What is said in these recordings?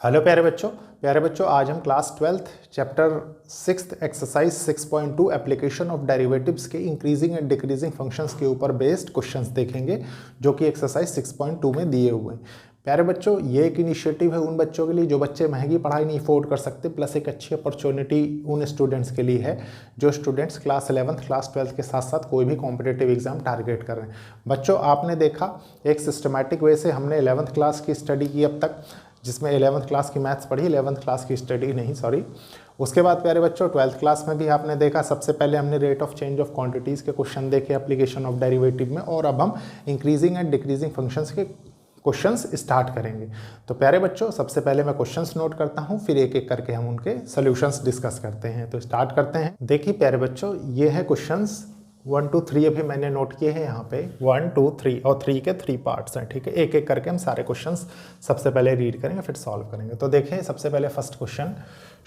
Hello प्यारे बच्चों आज हम class 12th chapter 6 exercise 6.2 application of derivatives के इंक्रीजिंग एंड डिक्रीजिंग फंक्शंस के ऊपर बेस्ड क्वेश्चंस देखेंगे जो कि एक्सरसाइज 6.2 में दिए हुए हैं। प्यारे बच्चों, ये एक इनिशिएटिव है उन बच्चों के लिए जो बच्चे महंगी पढ़ाई नहीं अफोर्ड कर सकते, प्लस एक अच्छी अपॉर्चुनिटी उन स्टूडेंट्स के लिए है जो students class 11th class 12th के साथ साथ कोई भी कॉम्पिटिटिव एग्जाम टारगेट कर रहे हैं। बच्चों, आपने देखा एक सिस्टमैटिक वे से हमने 11th क्लास की स्टडी की अब तक, जिसमें 11th क्लास की मैथ्स पढ़ी, 11th क्लास की स्टडी नहीं सॉरी। उसके बाद प्यारे बच्चों 12th क्लास में भी आपने देखा, सबसे पहले हमने rate of change of quantities के क्वेश्चन देखे एप्लीकेशन ऑफ डेरिवेटिव में, और अब हम इंक्रीजिंग एंड डिक्रीजिंग फंक्शंस के क्वेश्चंस स्टार्ट करेंगे। तो प्यारे बच्चों, सबसे पहले मैं क्वेश्चंस नोट करता हूं, फिर एक एक करके हम उनके सॉल्यूशंस डिस्कस करते हैं। तो स्टार्ट करते हैं। देखिए प्यारे बच्चों, ये है क्वेश्चंस 1 2 3 अभी मैंने नोट किए हैं यहाँ पे 1 2 3 और 3 के 3 पार्ट्स हैं, ठीक है। एक एक करके हम सारे क्वेश्चंस सबसे पहले रीड करेंगे फिर सॉल्व करेंगे। तो देखें सबसे पहले first question,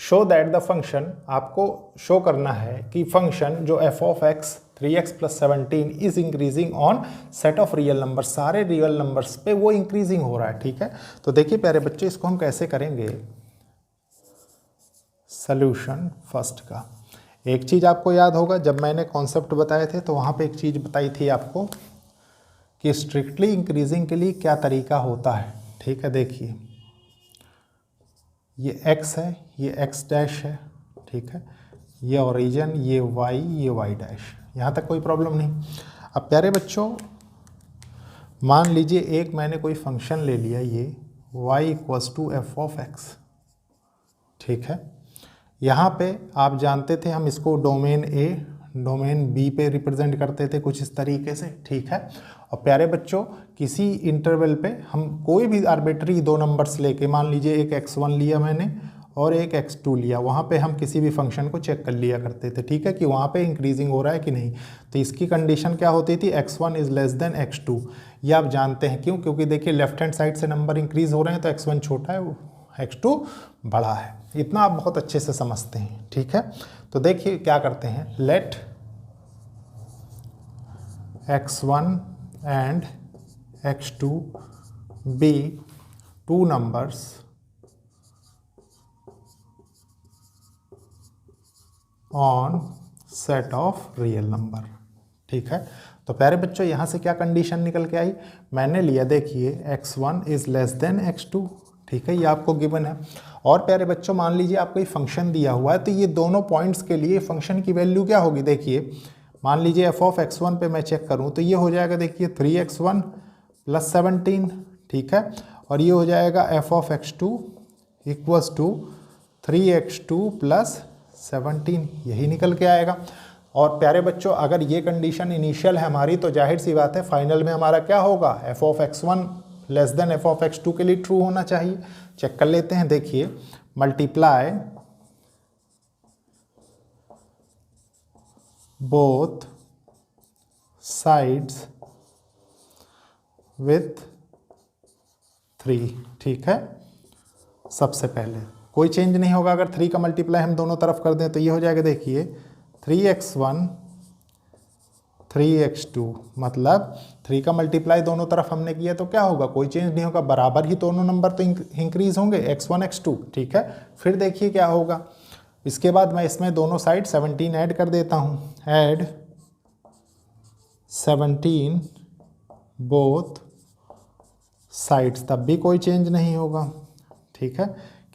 show that the function, आपको शो करना है कि फंक्शन जो F of x 3x + 17 is increasing on set of real number, सारे रियल नंबर्स पे वो इंक्रीजिंग हो रहा है, ठीक है। तो देखिए प्यारे बच्चे, इसको हम कैसे करेंगे सॉल्यूशन फर्स्ट का। एक चीज़ आपको याद होगा, जब मैंने कॉन्सेप्ट बताए थे तो वहाँ पे एक चीज़ बताई थी आपको कि स्ट्रिक्टली इंक्रीजिंग के लिए क्या तरीका होता है, ठीक है। देखिए ये x है, ये x डैश है, ठीक है, ये ओरिजिन, ये y, ये y डैश, यहाँ तक कोई प्रॉब्लम नहीं। अब प्यारे बच्चों मान लीजिए एक मैंने कोई फंक्शन ले लिया, ये y = f ऑफ x, ठीक है। यहाँ पे आप जानते थे हम इसको डोमेन A डोमेन B पे रिप्रेजेंट करते थे कुछ इस तरीके से, ठीक है। और प्यारे बच्चों किसी इंटरवल पे हम कोई भी आर्बिट्री दो नंबर्स लेके, मान लीजिए एक x1 लिया मैंने और एक x2 लिया, वहाँ पे हम किसी भी फंक्शन को चेक कर लिया करते थे, ठीक है, कि वहाँ पे इंक्रीजिंग हो रहा है कि नहीं। तो इसकी कंडीशन क्या होती थी, x1 > x2। ये आप जानते हैं क्यों, क्योंकि देखिए लेफ्ट हैंड साइड से नंबर इंक्रीज हो रहे हैं तो x1 छोटा है, x2 बड़ा है, इतना आप बहुत अच्छे से समझते हैं, ठीक है। तो देखिए क्या करते हैं, let x1 and x2 be two numbers on set of real number, ठीक है। तो प्यारे बच्चों यहाँ से क्या कंडीशन निकल के आई, मैंने लिया देखिए x1 > x2, ठीक है, ये आपको गिवन है। और प्यारे बच्चों मान लीजिए आपको ये फंक्शन दिया हुआ है, तो ये दोनों पॉइंट्स के लिए फंक्शन की वैल्यू क्या होगी, देखिए मान लीजिए f ऑफ x1 पे मैं चेक करूं तो ये हो जाएगा देखिए 3x1 + 17, ठीक है, और ये हो जाएगा f ऑफ x2 = 3x2 + 17, यही निकल के आएगा। और प्यारे बच्चों अगर ये कंडीशन इनिशियल है हमारी, तो जाहिर सी बात है फाइनल में हमारा क्या होगा, f of x1 < f of x2 के लिए ट्रू होना चाहिए। चेक कर लेते हैं, देखिए मल्टीप्लाई बोथ साइड्स विथ 3, ठीक है। सबसे पहले कोई चेंज नहीं होगा, अगर 3 का मल्टीप्लाई हम दोनों तरफ कर दें तो ये हो जाएगा देखिए 3x1 3x2, मतलब 3 का मल्टीप्लाई दोनों तरफ हमने किया तो क्या होगा, कोई चेंज नहीं होगा, बराबर ही दोनों नंबर तो इंक्रीज होंगे x1 x2, ठीक है। फिर देखिए क्या होगा, इसके बाद मैं इसमें दोनों साइड 17 ऐड कर देता हूँ, ऐड 17 बोथ साइड्स, तब भी कोई चेंज नहीं होगा, ठीक है।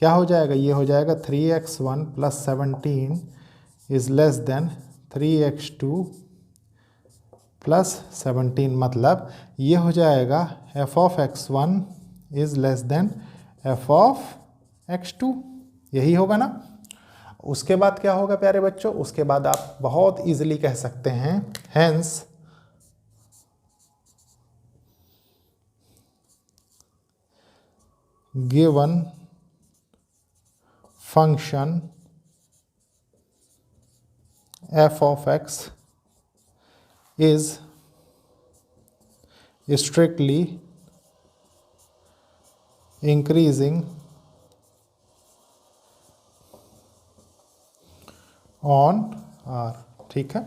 क्या हो जाएगा, ये हो जाएगा 3x1 + 17 > 3x2 + 17, मतलब ये हो जाएगा f of x1 > f of x2, यही होगा ना। उसके बाद क्या होगा प्यारे बच्चों, उसके बाद आप बहुत इजीली कह सकते हैं hence given function f of x is strictly increasing on R, ठीक है।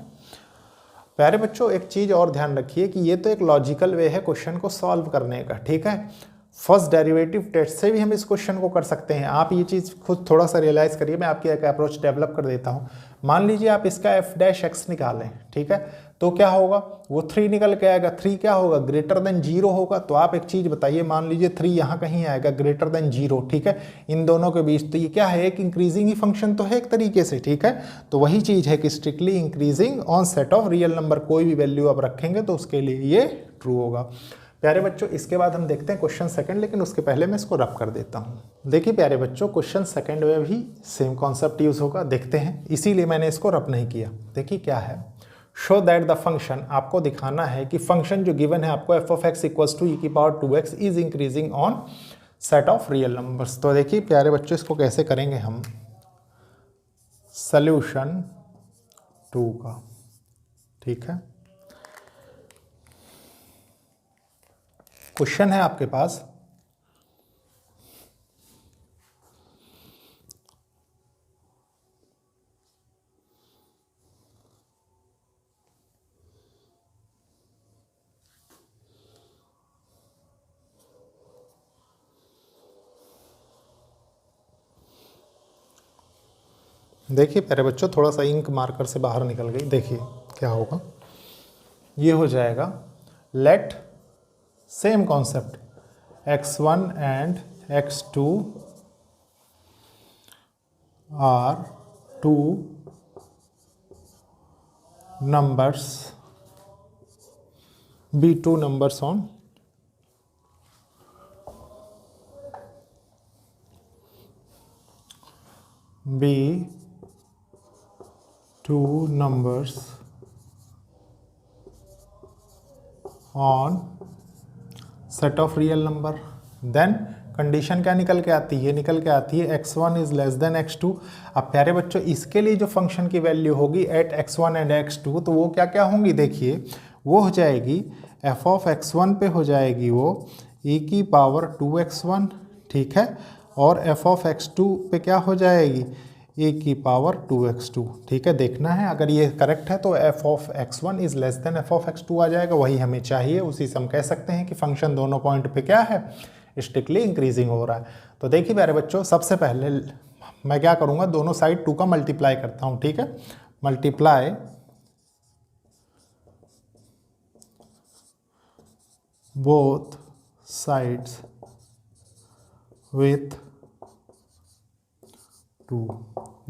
प्यारे बच्चों एक चीज़ और ध्यान रखिए कि ये तो एक लॉजिकल वे है क्वेश्चन को सॉल्व करने का, ठीक है। फर्स्ट डेरिवेटिव टेस्ट से भी हम इस क्वेश्चन को कर सकते हैं। आप ये चीज़ खुद थोड़ा सा रियलाइज़ करिए, मैं आपकी एक अप्रोच डेवलप कर देता हूँ। मान लीजिए आप इसका f' निकालें, ठीक है, तो क्या होगा, वो 3 निकल के आएगा। 3 क्या होगा, ग्रेटर देन 0 होगा। तो आप एक चीज़ बताइए, मान लीजिए 3 यहाँ कहीं आएगा, ग्रेटर देन 0, ठीक है, इन दोनों के बीच, तो ये क्या है, एक इंक्रीजिंग ही फंक्शन तो है एक तरीके से, ठीक है। तो वही चीज़ है कि strictly increasing on set of real number, कोई भी वैल्यू आप रखेंगे तो उसके लिए ये ट्रू होगा। प्यारे बच्चों, इसके बाद हम देखते हैं क्वेश्चन सेकंड, लेकिन उसके पहले मैं इसको रब कर देता हूँ। देखिए प्यारे बच्चों, क्वेश्चन सेकंड में भी सेम कॉन्सेप्ट यूज होगा, देखते हैं, इसीलिए मैंने इसको रब नहीं किया। देखिए क्या है, शो दैट द फंक्शन, आपको दिखाना है कि फंक्शन जो गिवन है आपको f(x) equals to e⁻²x is increasing on set of real numbers. तो देखिए प्यारे बच्चों, इसको कैसे करेंगे हम, सॉल्यूशन 2 का, ठीक है। क्वेश्चन है आपके पास, देखिए प्यारे बच्चों, थोड़ा सा इंक मार्कर से बाहर निकल गई। देखिए क्या होगा, ये हो जाएगा, let same concept x1 and x2 are 2 numbers, be 2 numbers on be 2 numbers on set of real number. Then condition क्या निकल के आती है, निकल के आती है x1 is less then x2। अब प्यारे बच्चों, इसके लिए जो फंक्शन की वैल्यू होगी एट x1 एंड x2, तो वो क्या क्या होंगी, देखिए वो हो जाएगी f(x1) पे हो जाएगी वो e⁻²x1, ठीक है, और f(x2) पे क्या हो जाएगी e⁻²x2, ठीक है। देखना है, अगर ये करेक्ट है तो f(x1) is less then f(x2) आ जाएगा, वही हमें चाहिए। उसी से हम कह सकते हैं कि फंक्शन दोनों पॉइंट पे क्या है, स्ट्रिक्टली इंक्रीजिंग हो रहा है। तो देखिए प्यारे बच्चों, सबसे पहले मैं क्या करूँगा, दोनों साइड 2 का मल्टीप्लाई करता हूँ, ठीक है, मल्टीप्लाई बोथ साइड्स विथ 2।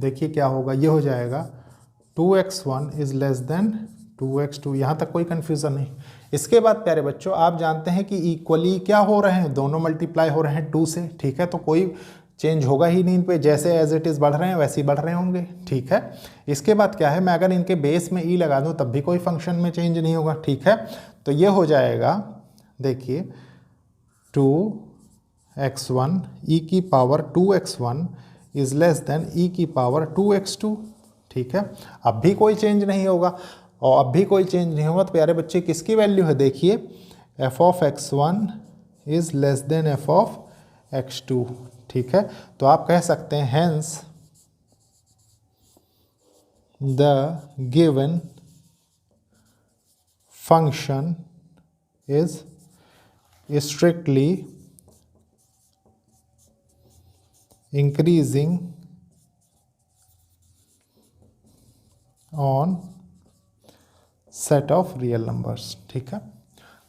देखिए क्या होगा, ये हो जाएगा 2x1 is less then 2x2, यहाँ तक कोई कंफ्यूजन नहीं। इसके बाद प्यारे बच्चों, आप जानते हैं कि इक्वली क्या हो रहे हैं, दोनों मल्टीप्लाई हो रहे हैं 2 से, ठीक है, तो कोई चेंज होगा ही नहीं इन पे, जैसे एज इट इज़ बढ़ रहे हैं वैसे ही बढ़ रहे होंगे, ठीक है। इसके बाद क्या है, मैं अगर इनके बेस में ई लगा दूँ तब भी कोई फंक्शन में चेंज नहीं होगा, ठीक है। तो ये हो जाएगा, देखिए 2x1 e⁻²x1 is less then e⁻²x2, ठीक है। अब भी कोई चेंज नहीं होगा, और अब भी कोई चेंज नहीं होगा, तो प्यारे बच्चे किसकी वैल्यू है, देखिए f(x1) is less then f(x2), ठीक है। तो आप कह सकते हैं hence the given function is strictly increasing on set of real numbers, ठीक है।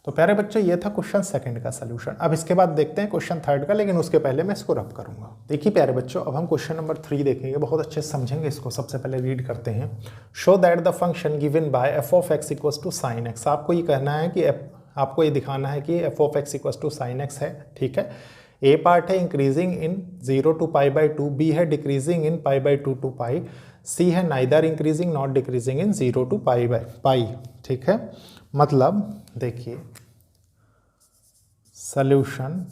तो प्यारे बच्चे, ये था क्वेश्चन सेकंड का सलूशन। अब इसके बाद देखते हैं क्वेश्चन थर्ड का, लेकिन उसके पहले मैं इसको रब करूंगा। देखिए प्यारे बच्चों, अब हम क्वेश्चन नंबर 3 देखेंगे, बहुत अच्छे से समझेंगे इसको। सबसे पहले रीड करते हैं, show that the function given by f(x) equals to sin x। आपको ये कहना है कि आपको ये दिखाना है कि f(x) equals to sin x है, ठीक है। ए पार्ट है इंक्रीजिंग इन 0 to π/2, बी है डिक्रीजिंग इन π/2 to π, सी है neither increasing not decreasing in 0 to π/π, ठीक है। मतलब देखिए सॉल्यूशन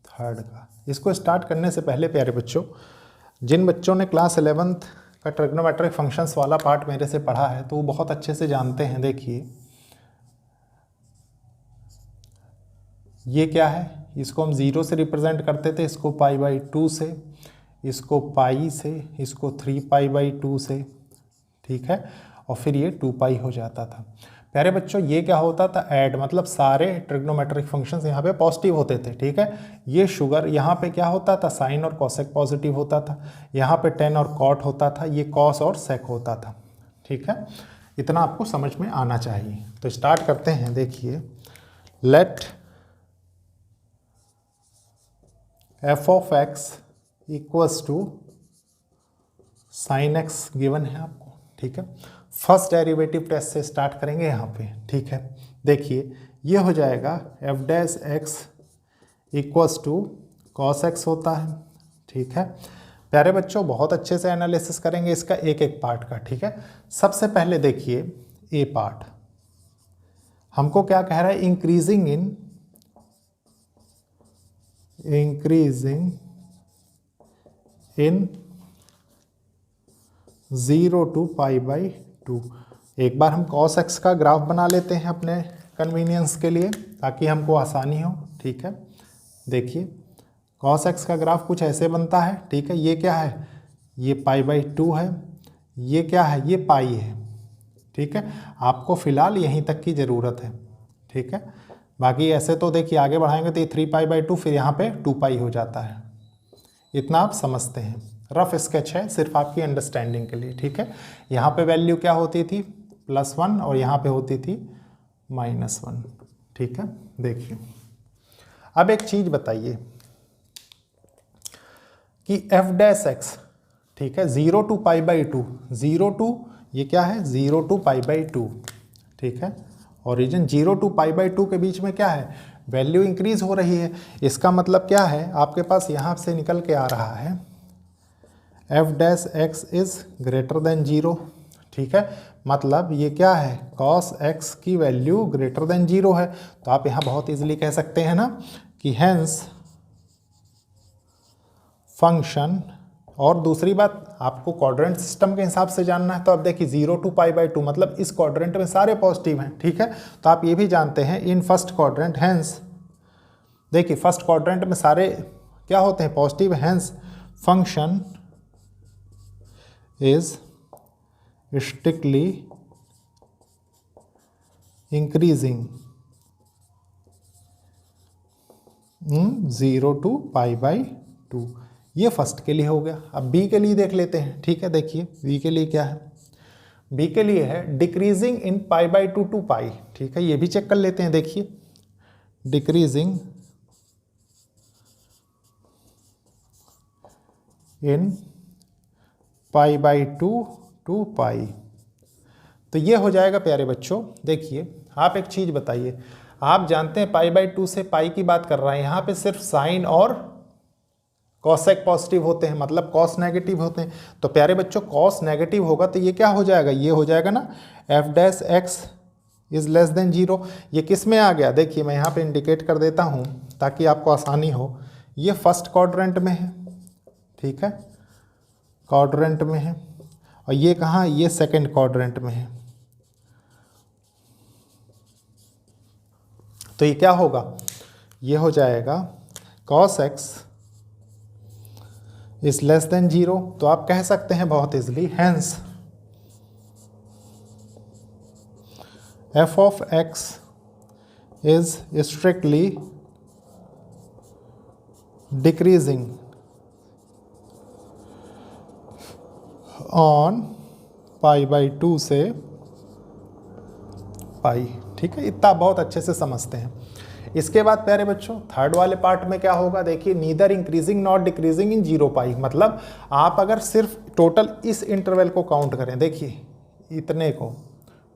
थर्ड का, इसको स्टार्ट करने से पहले प्यारे बच्चों, जिन बच्चों ने क्लास 11th का ट्रिग्नोमेट्रिक फंक्शंस वाला पार्ट मेरे से पढ़ा है तो वो बहुत अच्छे से जानते हैं। देखिए ये क्या है, इसको हम 0 से रिप्रेजेंट करते थे, इसको π/2 से, इसको पाई से, इसको 3π/2 से, ठीक है, और फिर ये 2π हो जाता था। प्यारे बच्चों ये क्या होता था, ऐड, मतलब सारे ट्रिग्नोमेट्रिक फंक्शंस यहाँ पे पॉजिटिव होते थे, ठीक है। ये शुगर यहाँ पे क्या होता था, साइन और कॉसेक पॉजिटिव होता था, यहाँ पे टेन और कॉट होता था, ये कॉस और सेक होता था, ठीक है। इतना आपको समझ में आना चाहिए। तो स्टार्ट करते हैं। देखिए, let F of X equals to sine X given है आपको, ठीक है। फर्स्ट डेरिवेटिव टेस्ट से स्टार्ट करेंगे यहाँ पे, ठीक है। देखिए ये हो जाएगा F dash X equals to cos X होता है, ठीक है। प्यारे बच्चों बहुत अच्छे से एनालिसिस करेंगे इसका एक एक पार्ट का, ठीक है। सबसे पहले देखिए ए पार्ट, हमको क्या कह रहा है, इंक्रीजिंग इन 0 to π/2। एक बार हम cos x का ग्राफ बना लेते हैं अपने कन्वीनियंस के लिए, ताकि हमको आसानी हो, ठीक है। देखिए cos x का ग्राफ कुछ ऐसे बनता है, ठीक है। ये क्या है, ये π/2 है, ये क्या है, ये पाई है, ठीक है। आपको फिलहाल यहीं तक की ज़रूरत है, ठीक है। बाकी ऐसे तो देखिए आगे बढ़ाएंगे तो ये 3π/2, फिर यहाँ पे 2π हो जाता है। इतना आप समझते हैं, रफ स्केच है सिर्फ आपकी अंडरस्टैंडिंग के लिए, ठीक है। यहाँ पे वैल्यू क्या होती थी, +1, और यहाँ पे होती थी -1, ठीक है। देखिए अब एक चीज़ बताइए कि f डैश x, ठीक है, 0 to π/2, 0 to ये क्या है, 0 to π/2, ठीक है। ओरिजिन 0 to π/2 के बीच में क्या है, वैल्यू इंक्रीज हो रही है। इसका मतलब क्या है, आपके पास यहाँ से निकल के आ रहा है f dash x is greater than 0, ठीक है। मतलब ये क्या है, cos x की वैल्यू ग्रेटर देन 0 है। तो आप यहाँ बहुत इजीली कह सकते हैं ना कि हैंस फंक्शन, और दूसरी बात आपको क्वाड्रेंट सिस्टम के हिसाब से जानना है, तो अब देखिए 0 to π/2 मतलब इस क्वाड्रेंट में सारे पॉजिटिव हैं, ठीक है। तो आप ये भी जानते हैं इन फर्स्ट क्वाड्रेंट, हैंस देखिए फर्स्ट क्वाड्रेंट में सारे क्या होते हैं, positive, hence function is strictly increasing 0 to π/2। ये फर्स्ट के लिए हो गया। अब बी के लिए देख लेते हैं, ठीक है। देखिए बी के लिए क्या है, बी के लिए है डिक्रीजिंग इन π/2 to π, ठीक है। ये भी चेक कर लेते हैं। देखिए डिक्रीजिंग इन π/2 to π, तो ये हो जाएगा प्यारे बच्चों। देखिए आप एक चीज़ बताइए, आप जानते हैं π/2 से पाई की बात कर रहे हैं, यहाँ पे सिर्फ साइन और कॉसेक पॉजिटिव होते हैं, मतलब कॉस नेगेटिव होते हैं। तो प्यारे बच्चों कॉस नेगेटिव होगा तो ये क्या हो जाएगा, ये हो जाएगा ना f dash x is less than 0। ये किस में आ गया, देखिए मैं यहाँ पे इंडिकेट कर देता हूँ ताकि आपको आसानी हो। ये फर्स्ट क्वाड्रेंट में है, ठीक है, क्वाड्रेंट में है, और ये कहाँ, ये सेकंड क्वाड्रेंट में है। तो ये क्या होगा, ये हो जाएगा cos x is less than 0। तो आप कह सकते हैं बहुत easily, hence f of x is strictly decreasing on π/2 से पाई, ठीक है। इतना बहुत अच्छे से समझते हैं। इसके बाद प्यारे बच्चों थर्ड वाले पार्ट में क्या होगा, देखिए neither increasing not decreasing in 0 पाई, मतलब आप अगर सिर्फ टोटल इस इंटरवल को काउंट करें, देखिए इतने को,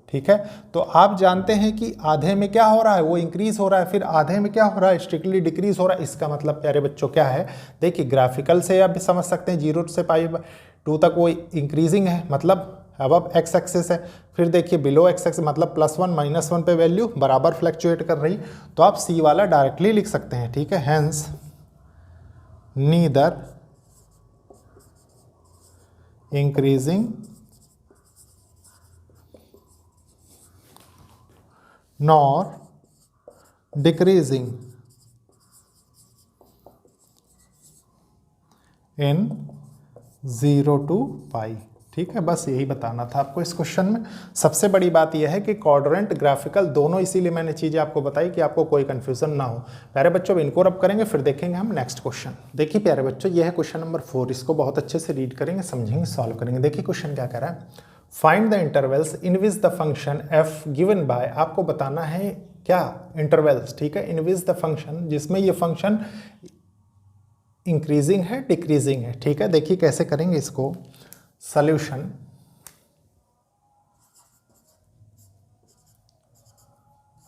ठीक है, तो आप जानते हैं कि आधे में क्या हो रहा है, वो इंक्रीज हो रहा है, फिर आधे में क्या हो रहा है, स्ट्रिक्टली डिक्रीज हो रहा है। इसका मतलब प्यारे बच्चों क्या है, देखिए ग्राफिकल से आप समझ सकते हैं 0 से π/2 तक वो इंक्रीजिंग है, मतलब अब एक्स एक्सिस है। फिर देखिए बिलो एक्स एक्सिस मतलब +1 -1 पे वैल्यू बराबर फ्लैक्चुएट कर रही, तो आप सी वाला डायरेक्टली लिख सकते हैं, ठीक है। Hence neither increasing nor decreasing in 0 to π, ठीक है, बस यही बताना था आपको इस क्वेश्चन में। सबसे बड़ी बात यह है कि क्वाड्रेंट ग्राफिकल दोनों, इसीलिए मैंने चीज़ें आपको बताई कि आपको कोई कंफ्यूजन ना हो। प्यारे बच्चों, इनको रब करेंगे, फिर देखेंगे हम नेक्स्ट क्वेश्चन। देखिए प्यारे बच्चों, यह है क्वेश्चन नंबर 4। इसको बहुत अच्छे से रीड करेंगे, समझेंगे, सॉल्व करेंगे। देखिए क्वेश्चन क्या कह रहा है, find the intervals in which the function F given by, आपको बताना है क्या, इंटरवल्स, ठीक है, इन विच द फंक्शन, जिसमें ये फंक्शन इंक्रीजिंग है डिक्रीजिंग है, ठीक है। देखिए कैसे करेंगे इसको, सॉल्यूशन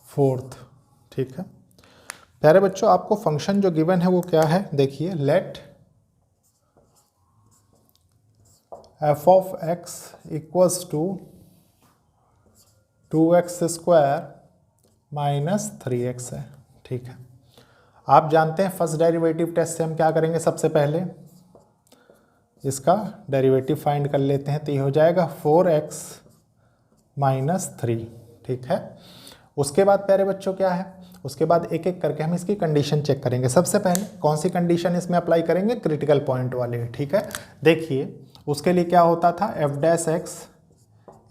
फोर्थ, ठीक है। प्यारे बच्चों, आपको फंक्शन जो गिवन है वो क्या है, देखिए, let F of X equals to 2x square minus 3x है, ठीक है। आप जानते हैं फर्स्ट डेरिवेटिव टेस्ट से हम क्या करेंगे, सबसे पहले इसका डेरिवेटिव फाइंड कर लेते हैं। तो ये हो जाएगा 4x माइनस 3, ठीक है। उसके बाद प्यारे बच्चों क्या है, उसके बाद एक एक करके हम इसकी कंडीशन चेक करेंगे। सबसे पहले कौन सी कंडीशन इसमें अप्लाई करेंगे, क्रिटिकल पॉइंट वाले, ठीक है। देखिए उसके लिए क्या होता था, F dash X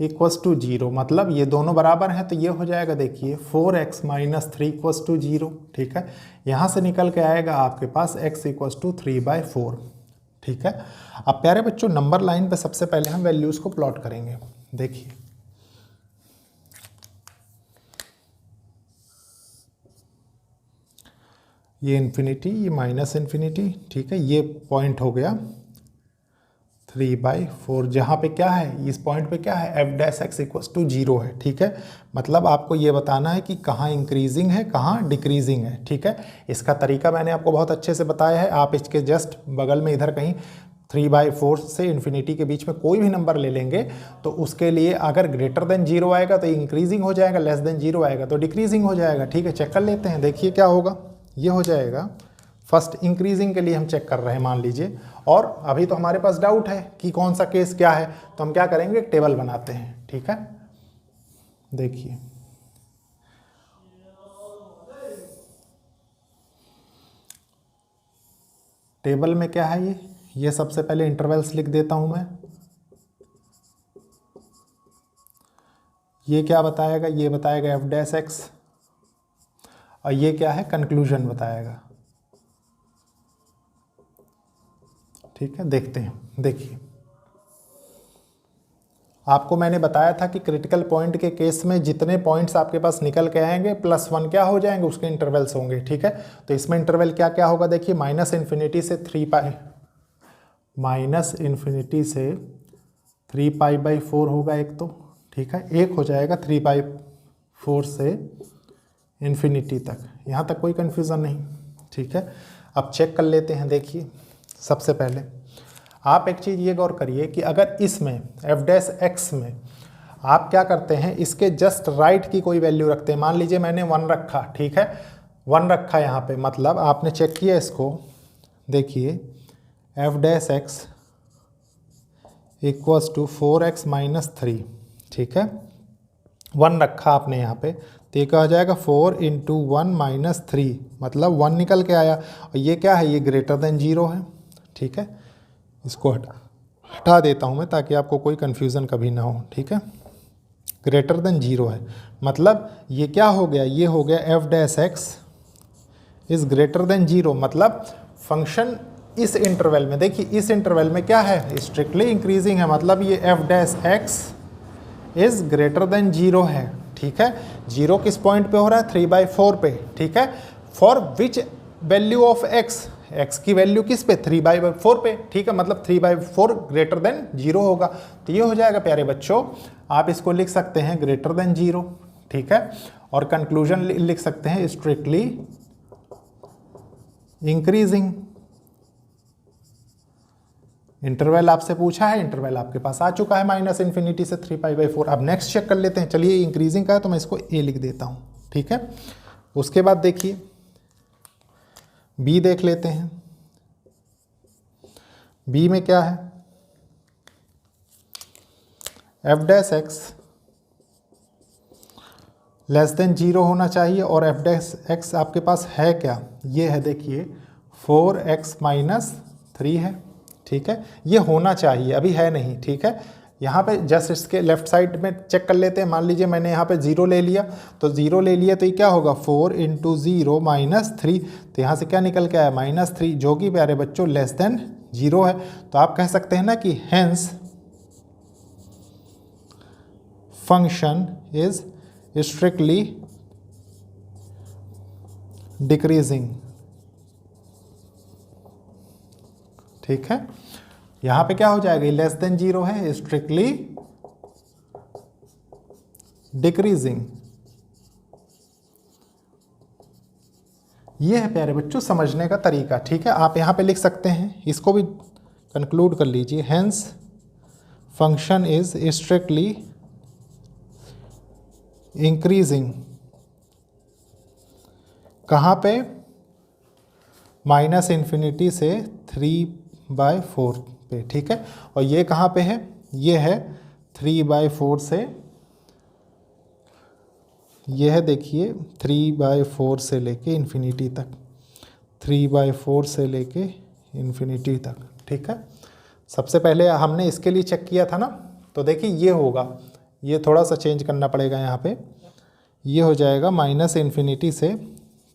equals to 0, मतलब ये दोनों बराबर हैं, तो ये हो जाएगा, देखिए 4x माइनस 3 इक्वल्स टू 0, ठीक है। यहाँ से निकल के आएगा आपके पास x इक्वल्स टू 3/4, ठीक है। अब प्यारे बच्चों, नंबर लाइन पे सबसे पहले हम वैल्यूज़ को प्लॉट करेंगे। देखिए ये इन्फिनिटी, ये माइनस इन्फिनिटी, ठीक है। ये पॉइंट हो गया 3/4, जहाँ पे क्या है, इस पॉइंट पे क्या है, F dash X equals to 0 है, ठीक है। मतलब आपको ये बताना है कि कहाँ इंक्रीजिंग है कहाँ डिक्रीजिंग है, ठीक है। इसका तरीका मैंने आपको बहुत अच्छे से बताया है। आप इसके जस्ट बगल में इधर कहीं 3/4 से इन्फिनिटी के बीच में कोई भी नंबर ले लेंगे, तो उसके लिए अगर ग्रेटर देन 0 आएगा तो इंक्रीजिंग हो जाएगा, लेस देन 0 आएगा तो डिक्रीजिंग हो जाएगा, ठीक है। चेक कर लेते हैं, देखिए क्या होगा, ये हो जाएगा। फर्स्ट इंक्रीजिंग के लिए हम चेक कर रहे हैं मान लीजिए, और अभी तो हमारे पास डाउट है कि कौन सा केस क्या है, तो हम क्या करेंगे, टेबल बनाते हैं, ठीक है। देखिए टेबल में क्या है, ये सबसे पहले इंटरवल्स लिख देता हूं मैं। ये क्या बताएगा, ये बताएगा एफ डैश एक्स, और ये क्या है, कंक्लूजन बताएगा, ठीक है। देखते हैं, देखिए आपको मैंने बताया था कि क्रिटिकल पॉइंट के केस में जितने पॉइंट्स आपके पास निकल के आएंगे +1 क्या हो जाएंगे, उसके इंटरवल्स होंगे, ठीक है। तो इसमें इंटरवल क्या क्या होगा, देखिए माइनस इन्फिनिटी से 3π/4 होगा एक तो, ठीक है। एक हो जाएगा 3/4 से इन्फिनिटी तक, यहाँ तक कोई कन्फ्यूज़न नहीं, ठीक है। अब चेक कर लेते हैं। देखिए सबसे पहले आप एक चीज़ ये गौर करिए कि अगर इसमें एफ डैश एक्स में आप क्या करते हैं, इसके जस्ट राइट की कोई वैल्यू रखते हैं। मान लीजिए मैंने 1 रखा, ठीक है, 1 रखा यहाँ पे, मतलब आपने चेक किया इसको, देखिए F dash X equals to 4x minus 3, ठीक है। 1 रखा आपने यहाँ पे, तो ये क्या हो जाएगा, 4 × 1 माइनस 3, मतलब 1 निकल के आया। और ये क्या है, ये ग्रेटर देन 0 है, ठीक है। इसको हटा देता हूँ मैं ताकि आपको कोई कन्फ्यूज़न कभी ना हो, ठीक है। ग्रेटर देन 0 है, मतलब ये क्या हो गया, ये हो गया F dash x is greater than 0, मतलब फंक्शन इस इंटरवल में, देखिए इस इंटरवल में क्या है, स्ट्रिक्टली इंक्रीजिंग है, मतलब ये F dash x is greater than 0 है, ठीक है। 0 किस पॉइंट पे हो रहा है, 3/4 पे, ठीक है। For which value of x, x की वैल्यू किस पे, 3/4 पे, ठीक है। मतलब 3/4 ग्रेटर देन 0 होगा, तो ये हो जाएगा प्यारे बच्चों, आप इसको लिख सकते हैं ग्रेटर देन 0, ठीक है। और कंक्लूजन लिख सकते हैं स्ट्रिक्टली इंक्रीजिंग। इंटरवल आपसे पूछा है, इंटरवल आपके पास आ चुका है माइनस इन्फिनिटी से 3π/4। अब नेक्स्ट चेक कर लेते हैं। चलिए इंक्रीजिंग का है तो मैं इसको ए लिख देता हूँ, ठीक है। उसके बाद देखिए बी देख लेते हैं। बी में क्या है, F dash x less than 0 होना चाहिए, और एफ डैश एक्स आपके पास है क्या, ये है, देखिए 4x माइनस 3 है, ठीक है। ये होना चाहिए, अभी है नहीं, ठीक है। यहाँ पे जस्ट इसके लेफ्ट साइड में चेक कर लेते हैं। मान लीजिए मैंने यहाँ पे 0 ले लिया, तो 0 ले लिया तो ये क्या होगा 4 × 0 -3, तो यहाँ से क्या निकल के आया -3, जो कि प्यारे बच्चों लेस देन 0 है। तो आप कह सकते हैं ना कि hence function is strictly decreasing. ठीक है, यहाँ पे क्या हो जाएगा, लेस देन 0 है, स्ट्रिक्टली डिक्रीजिंग। ये है प्यारे बच्चों समझने का तरीका। ठीक है, आप यहाँ पे लिख सकते हैं, इसको भी कंक्लूड कर लीजिए। Hence function is strictly increasing. कहाँ पे, -∞ से 3/4 पे। ठीक है, और ये कहाँ पे है, ये है 3/4 से, ये है देखिए 3/4 से लेके इन्फिनिटी तक, 3/4 से लेके इन्फिनिटी तक। ठीक है, सबसे पहले हमने इसके लिए चेक किया था ना, तो देखिए ये होगा, ये थोड़ा सा चेंज करना पड़ेगा यहाँ पे, ये हो जाएगा -∞ से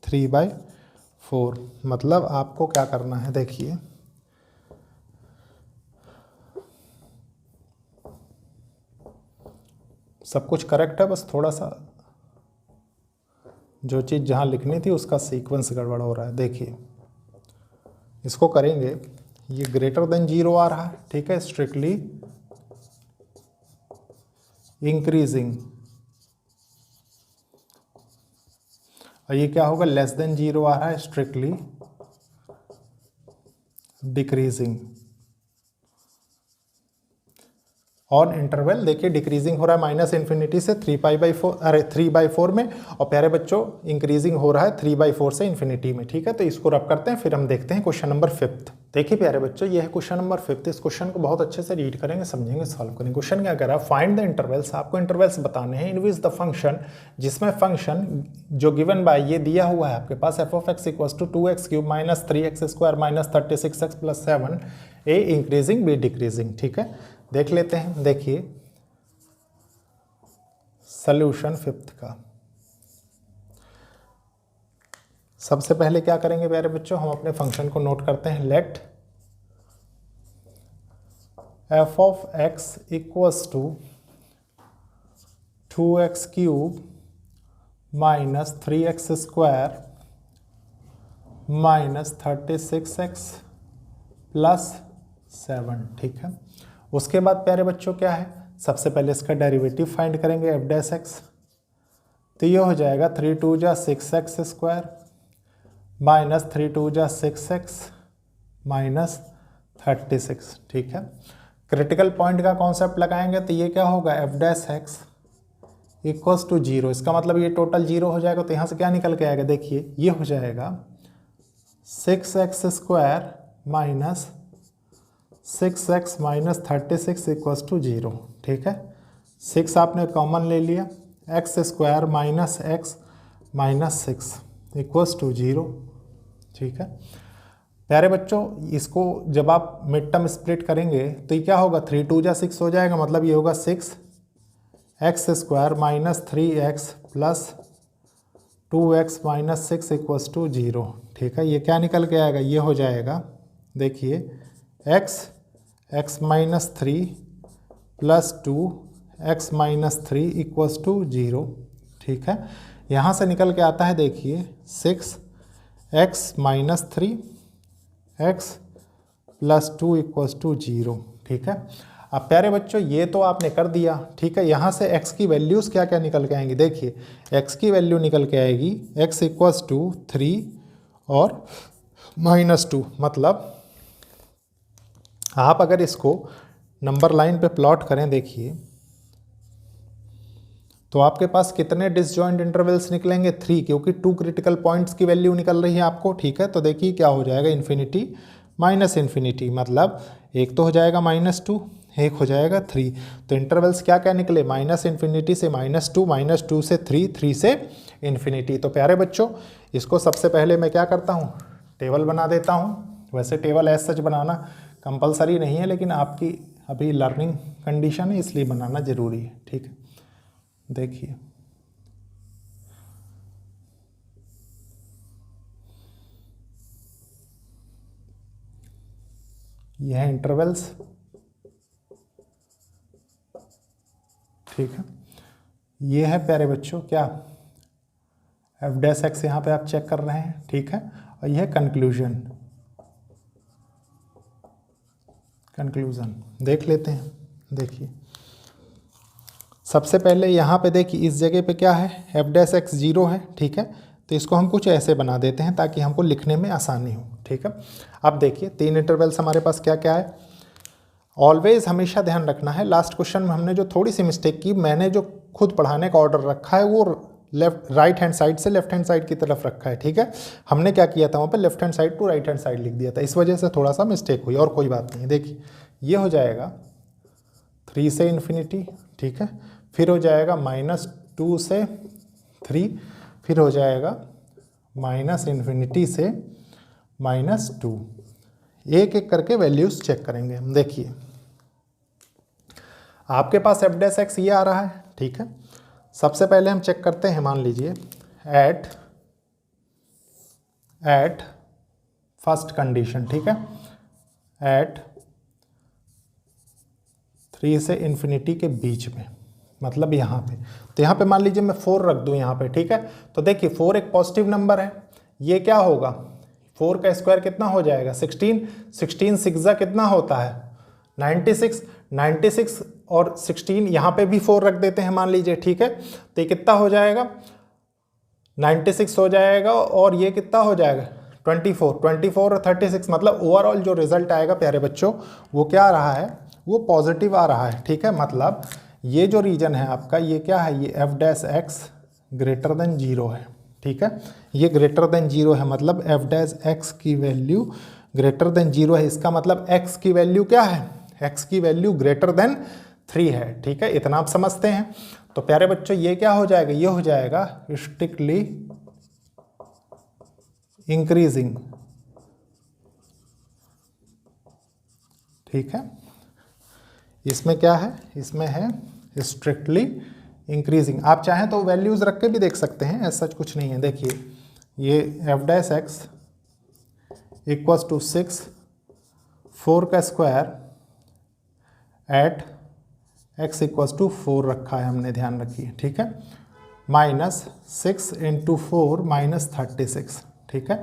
3/4। मतलब आपको क्या करना है, देखिए सब कुछ करेक्ट है, बस थोड़ा सा जो चीज़ जहाँ लिखनी थी उसका सीक्वेंस गड़बड़ हो रहा है। देखिए इसको करेंगे, ये ग्रेटर देन 0 आ रहा है। ठीक है, स्ट्रिक्टली इंक्रीजिंग, और ये क्या होगा, लेस देन 0 आ रहा है, स्ट्रिक्टली डिक्रीजिंग। ऑन इंटरवल देखिए डिक्रीजिंग हो रहा है -∞ से 3/4 में, और प्यारे बच्चों इंक्रीजिंग हो रहा है 3/4 से इन्फिनिटी में। ठीक है, तो इसको रब करते हैं, फिर हम देखते हैं क्वेश्चन नंबर 5। देखिए प्यारे बच्चों, ये है क्वेश्चन नंबर 5। इस क्वेश्चन को बहुत अच्छे से रीड करेंगे, समझेंगे, सॉल्व करेंगे। क्वेश्चन क्या कह रहा है, फाइंड द इंटरवल्स। आपको इंटरवल्स बताने हैं इन विच द फंक्शन, जिसमें फंक्शन जो गिवन बाय, ये दिया हुआ है आपके पास f(x) = 2x³ - 3x² - 36x + 7, a increasing b decreasing. ठीक है, देख लेते हैं। देखिए सॉल्यूशन 5 का, सबसे पहले क्या करेंगे प्यारे बच्चों, हम अपने फंक्शन को नोट करते हैं। Late f(x) = 2x³ - 3x² - 36x + 7। ठीक है, उसके बाद प्यारे बच्चों क्या है, सबसे पहले इसका डेरिवेटिव फाइंड करेंगे f'(x), तो ये हो जाएगा 3 × 2 = 6x² - 3 × 2 = 6x - 36। ठीक है, क्रिटिकल पॉइंट का कॉन्सेप्ट लगाएंगे, तो ये क्या होगा, f'(x) = 0। इसका मतलब ये टोटल 0 हो जाएगा, तो यहाँ से क्या निकल के आएगा, देखिए ये हो जाएगा 6x² - 6x - 36 = 0। ठीक है, 6 आपने कॉमन ले लिया, x² - x - 6 = 0। ठीक है प्यारे बच्चों, इसको जब आप मिड टर्म स्प्लिट करेंगे तो ये क्या होगा, 3 × 2 = 6 हो जाएगा, मतलब ये होगा 6x² - 3x + 2x - 6 = 0। ठीक है, ये क्या निकल के आएगा, ये हो जाएगा देखिए x - 3 + 2x - 3 = 0। ठीक है, यहाँ से निकल के आता है देखिए 6x - 3x + 2 = 0। ठीक है, अब प्यारे बच्चों ये तो आपने कर दिया। ठीक है, यहाँ से x की वैल्यूज़ क्या क्या निकल के आएंगी, देखिए x की वैल्यू निकल के आएगी x = 3 और -2। मतलब आप अगर इसको नंबर लाइन पे प्लॉट करें, देखिए तो आपके पास कितने डिसजॉइंट इंटरवल्स निकलेंगे, 3, क्योंकि 2 क्रिटिकल पॉइंट्स की वैल्यू निकल रही है आपको। ठीक है, तो देखिए क्या हो जाएगा, इन्फिनिटी -∞, मतलब एक तो हो जाएगा -2, एक हो जाएगा 3। तो इंटरवल्स क्या क्या निकले, -∞ से -2, -2 से 3, 3 से इन्फिनिटी। तो प्यारे बच्चों इसको सबसे पहले मैं क्या करता हूँ, टेबल बना देता हूँ। वैसे टेबल एज सच बनाना कंपलसरी नहीं है, लेकिन अभी लर्निंग कंडीशन है इसलिए बनाना ज़रूरी है, ठीक है। देखिए यह है इंटरवल्स, ठीक है। ये है प्यारे बच्चों क्या, एफ डैश एक्स यहाँ पे आप चेक कर रहे हैं, ठीक है। और यह है कंक्लूजन, देख लेते हैं। देखिए सबसे पहले यहाँ पे देखिए इस जगह पे क्या है, एफ डैश एक्स 0 है, ठीक है। तो इसको हम कुछ ऐसे बना देते हैं ताकि हमको लिखने में आसानी हो, ठीक है। अब देखिए 3 इंटरवल्स हमारे पास क्या क्या है। ऑलवेज हमेशा ध्यान रखना है, लास्ट क्वेश्चन में हमने जो थोड़ी सी मिस्टेक की, मैंने जो खुद पढ़ाने का ऑर्डर रखा है वो राइट हैंड साइड से लेफ्ट हैंड साइड की तरफ रखा है, ठीक है। हमने क्या किया था वहाँ पे left hand side to right hand side लिख दिया था, इस वजह से थोड़ा सा मिस्टेक हुई, और कोई बात नहीं। देखिए ये हो जाएगा 3 से इन्फिनिटी, ठीक है। फिर हो जाएगा -2 से 3, फिर हो जाएगा -इन्फिनिटी से -2। एक एक करके वैल्यूज चेक करेंगे हम। देखिए आपके पास एफ डैश एक्स ये आ रहा है, ठीक है। सबसे पहले हम चेक करते हैं, मान लीजिए एट फर्स्ट कंडीशन, ठीक है, एट 3 से इन्फिनिटी के बीच में, मतलब यहाँ पे। तो यहाँ पे मान लीजिए मैं 4 रख दूँ यहाँ पे, ठीक है। तो देखिए 4 एक पॉजिटिव नंबर है, ये क्या होगा, 4 का स्क्वायर कितना हो जाएगा 16, 16 सिक्सा कितना होता है 96, 96 और 16 यहाँ पे भी 4 रख देते हैं मान लीजिए, ठीक है। तो ये कितना हो जाएगा 96 हो जाएगा, और ये कितना हो जाएगा 24 और 36, मतलब ओवरऑल जो रिजल्ट आएगा प्यारे बच्चों वो क्या आ रहा है, वो पॉजिटिव आ रहा है, ठीक है। मतलब ये जो रीजन है आपका ये क्या है, ये F dash x greater than 0 है, ठीक है। ये ग्रेटर देन 0 है, मतलब एफ डैश एक्स की वैल्यू ग्रेटर देन 0 है। इसका मतलब एक्स की वैल्यू क्या है, एक्स की वैल्यू ग्रेटर देन 3 है, ठीक है। इतना आप समझते हैं। तो प्यारे बच्चों ये क्या हो जाएगा, ये हो जाएगा स्ट्रिक्टली इंक्रीजिंग, ठीक है। इसमें क्या है, इसमें है स्ट्रिक्टली इंक्रीजिंग। आप चाहें तो वैल्यूज रख के भी देख सकते हैं, ऐसा कुछ नहीं है। देखिए ये F dash X equals to 6, 4 का square at X equals to 4 रखा है हमने, ध्यान रखिए, ठीक है। -6 × 4 -36, ठीक है।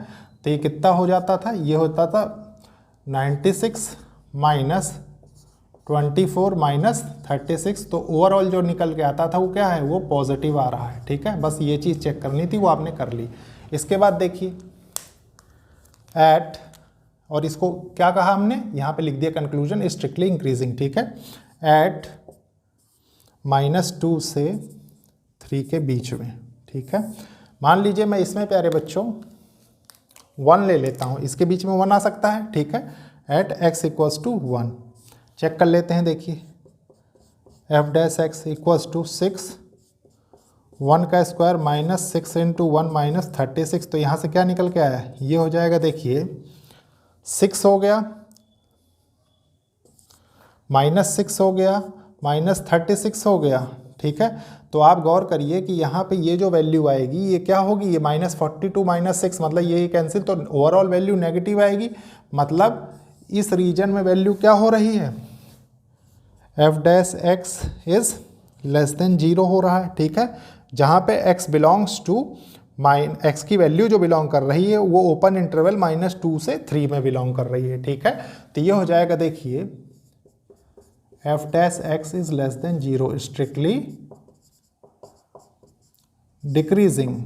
तो ये कितना हो जाता था, ये होता था 96 -24 -36। तो ओवरऑल जो निकल के आता था वो क्या है, वो पॉजिटिव आ रहा है, ठीक है। बस ये चीज़ चेक करनी थी, वो आपने कर ली। इसके बाद देखिए एट, और इसको क्या कहा हमने, यहाँ पे लिख दिया कंक्लूजन स्ट्रिक्टली इंक्रीजिंग, ठीक है। एट -2 से 3 के बीच में, ठीक है। मान लीजिए मैं इसमें प्यारे बच्चों 1 ले लेता हूँ, इसके बीच में 1 आ सकता है, ठीक है। At X equals to 1 check कर लेते हैं। देखिए F dash X equals to 6, 1 का स्क्वायर -6 × 1 -36। तो यहाँ से क्या निकल के आया, ये हो जाएगा, देखिए 6 हो गया, -6 हो गया, -36 हो गया, ठीक है। तो आप गौर करिए कि यहाँ पे ये जो वैल्यू आएगी ये क्या होगी, ये -42 -6, मतलब ये कैंसिल, तो ओवरऑल वैल्यू नेगेटिव आएगी। मतलब इस रीजन में वैल्यू क्या हो रही है, F dash x is less than 0 हो रहा है, ठीक है। जहाँ पे x बिलोंग्स टू x की वैल्यू जो बिलोंग कर रही है वो ओपन इंटरवल -2 से 3 में बिलोंग कर रही है, ठीक है। तो ये हो जाएगा, देखिए F dash x is less than 0 strictly decreasing.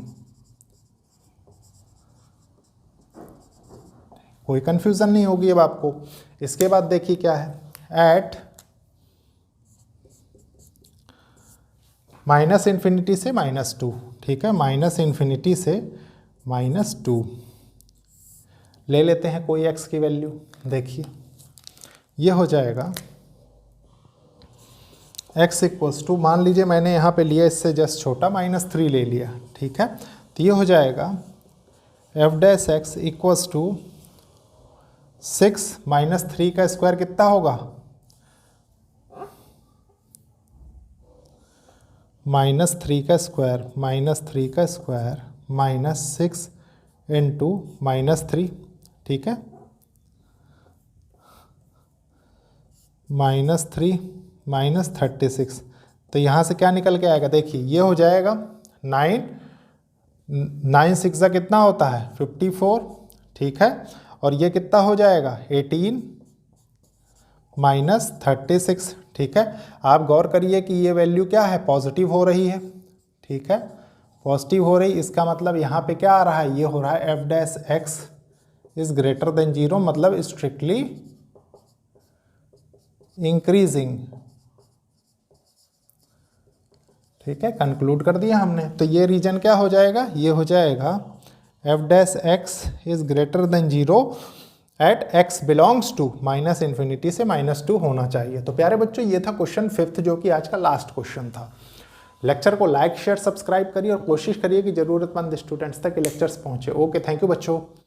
कोई कंफ्यूजन नहीं होगी अब आपको। इसके बाद देखिए क्या है, एट -इन्फिनिटी से -2, ठीक है। -इन्फिनिटी से -2 ले लेते हैं कोई x की वैल्यू। देखिए ये हो जाएगा x इक्वल्स टू, मान लीजिए मैंने यहाँ पे लिया इससे जस्ट छोटा -3 ले लिया, ठीक है। तो ये हो जाएगा F dash X equals to 6 -3 का स्क्वायर कितना होगा -3 का स्क्वायर -3 का स्क्वायर -6 इंटू -3, ठीक है, -3 -36। तो यहाँ से क्या निकल के आएगा, देखिए ये हो जाएगा 9 6 कितना होता है 54, ठीक है, और ये कितना हो जाएगा 18 -36, ठीक है। आप गौर करिए कि ये वैल्यू क्या है, पॉजिटिव हो रही है, ठीक है, पॉजिटिव हो रही, इसका मतलब यहाँ पे क्या आ रहा है, ये हो रहा है f dash x is greater than 0, मतलब स्ट्रिक्टली इंक्रीजिंग, ठीक है, कंक्लूड कर दिया हमने। तो ये रीजन क्या हो जाएगा, ये हो जाएगा f dash x is greater than 0 at x belongs to -∞ से -2 होना चाहिए। तो प्यारे बच्चों ये था क्वेश्चन 5th, जो कि आज का लास्ट क्वेश्चन था। लेक्चर को लाइक शेयर सब्सक्राइब करिए और कोशिश करिए कि ज़रूरतमंद स्टूडेंट्स तक लेक्चर्स पहुंचे। ओके, थैंक यू बच्चों।